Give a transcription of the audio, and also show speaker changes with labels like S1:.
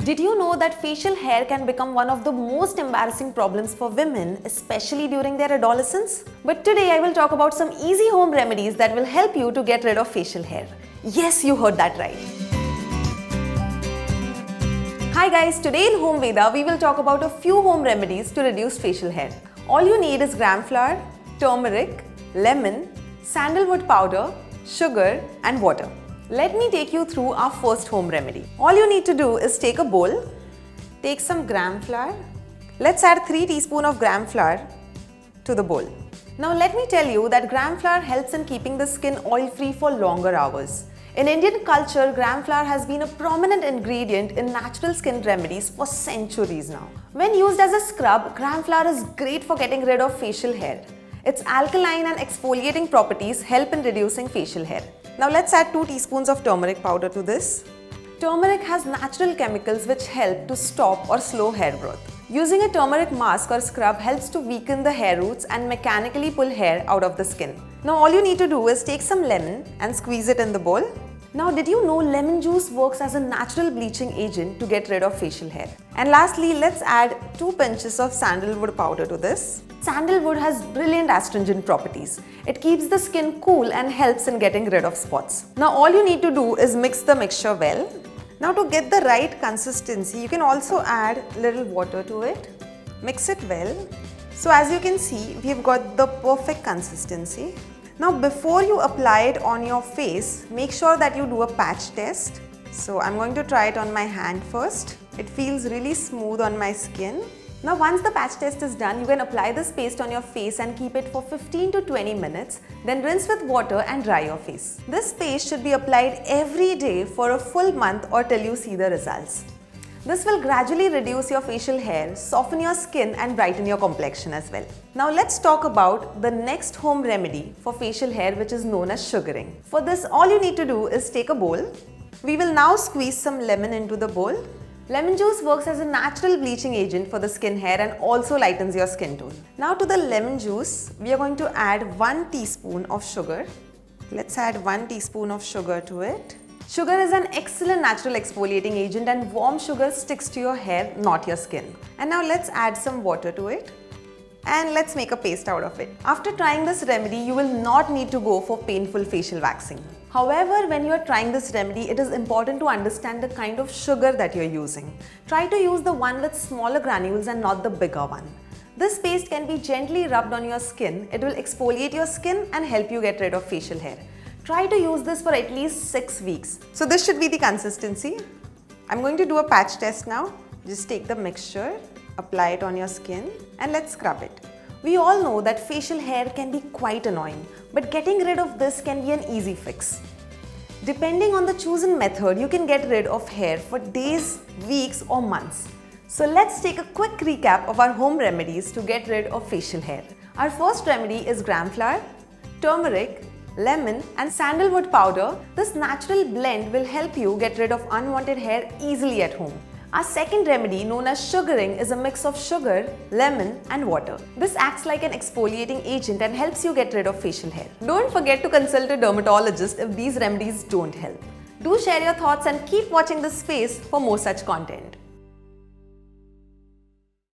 S1: Did you know that facial hair can become one of the most embarrassing problems for women, especially during their adolescence? But today I will talk about some easy home remedies that will help you to get rid of facial hair. Yes, you heard that right. Hi guys, today in Homeveda we will talk about a few home remedies to reduce facial hair. All you need is gram flour, turmeric, lemon, sandalwood powder, sugar and water. Let me take you through our first home remedy. All you need to do is take a bowl, take some gram flour. Let's add 3 teaspoons of gram flour to the bowl. Now let me tell you that gram flour helps in keeping the skin oil-free for longer hours. In Indian culture, gram flour has been a prominent ingredient in natural skin remedies for centuries now. When used as a scrub, gram flour is great for getting rid of facial hair. Its alkaline and exfoliating properties help in reducing facial hair. Now let's add 2 teaspoons of turmeric powder to this. Turmeric has natural chemicals which help to stop or slow hair growth. Using a turmeric mask or scrub helps to weaken the hair roots and mechanically pull hair out of the skin. Now all you need to do is take some lemon and squeeze it in the bowl. Now did you know lemon juice works as a natural bleaching agent to get rid of facial hair? And lastly, let's add 2 pinches of sandalwood powder to this. Sandalwood has brilliant astringent properties. It keeps the skin cool and helps in getting rid of spots. Now all you need to do is mix the mixture well. Now to get the right consistency, you can also add little water to it. Mix it well. So as you can see, we've got the perfect consistency. Now before you apply it on your face, make sure that you do a patch test. So I'm going to try it on my hand first. It feels really smooth on my skin. Now once the patch test is done, you can apply this paste on your face and keep it for 15 to 20 minutes. Then rinse with water and dry your face. This paste should be applied every day for a full month or till you see the results. This will gradually reduce your facial hair, soften your skin and brighten your complexion as well. Now let's talk about the next home remedy for facial hair, which is known as sugaring. For this, all you need to do is take a bowl. We will now squeeze some lemon into the bowl. Lemon juice works as a natural bleaching agent for the skin hair and also lightens your skin tone. Now to the lemon juice, we are going to add 1 teaspoon of sugar. Let's add 1 teaspoon of sugar to it. Sugar is an excellent natural exfoliating agent and warm sugar sticks to your hair, not your skin. And now let's add some water to it and let's make a paste out of it. After trying this remedy, you will not need to go for painful facial waxing. However, when you are trying this remedy, it is important to understand the kind of sugar that you are using. Try to use the one with smaller granules and not the bigger one. This paste can be gently rubbed on your skin. It will exfoliate your skin and help you get rid of facial hair. Try to use this for at least 6 weeks. So this should be the consistency. I'm going to do a patch test now. Just take the mixture, apply it on your skin and let's scrub it. We all know that facial hair can be quite annoying, but getting rid of this can be an easy fix. Depending on the chosen method, you can get rid of hair for days, weeks or months. So let's take a quick recap of our home remedies to get rid of facial hair. Our first remedy is gram flour, turmeric, lemon and sandalwood powder. This natural blend will help you get rid of unwanted hair easily at home. Our second remedy, known as sugaring, is a mix of sugar, lemon and water. This acts like an exfoliating agent and helps you get rid of facial hair. Don't forget to consult a dermatologist if these remedies don't help. Do share your thoughts and keep watching this space for more such content.